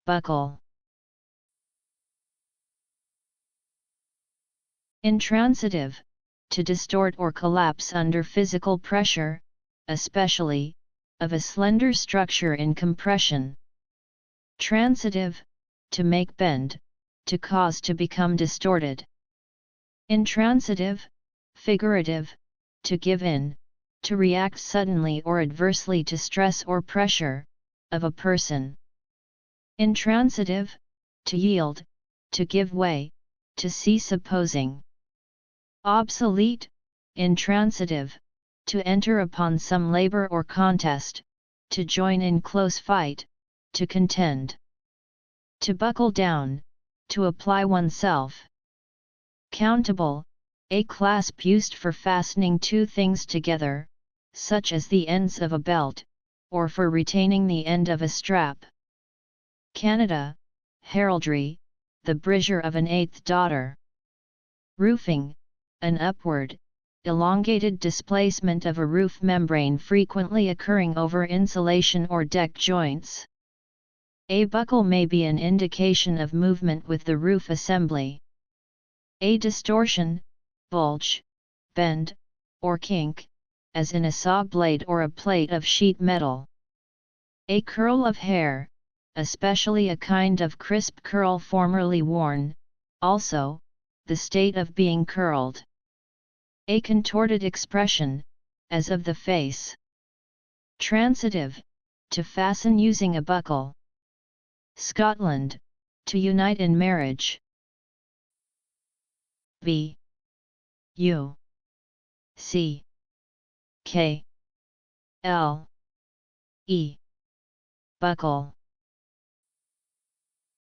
buckle. Intransitive, to distort or collapse under physical pressure, especially, of a slender structure in compression. Transitive, to make bend, to cause to become distorted. Intransitive, figurative, to give in, to react suddenly or adversely to stress or pressure, of a person. Intransitive, to yield, to give way, to cease opposing. Obsolete, intransitive, to enter upon some labor or contest, to join in close fight, to contend. To buckle down, to apply oneself. Countable, a clasp used for fastening two things together, such as the ends of a belt, or for retaining the end of a strap. Canada, heraldry, the brazier of an eighth daughter. Roofing, an upward, elongated displacement of a roof membrane frequently occurring over insulation or deck joints. A buckle may be an indication of movement with the roof assembly. A distortion, bulge, bend, or kink, as in a saw blade or a plate of sheet metal. A curl of hair, especially a kind of crisp curl formerly worn, also, the state of being curled. A contorted expression, as of the face. Transitive, to fasten using a buckle. Scotland, to unite in marriage. B U C K L E buckle.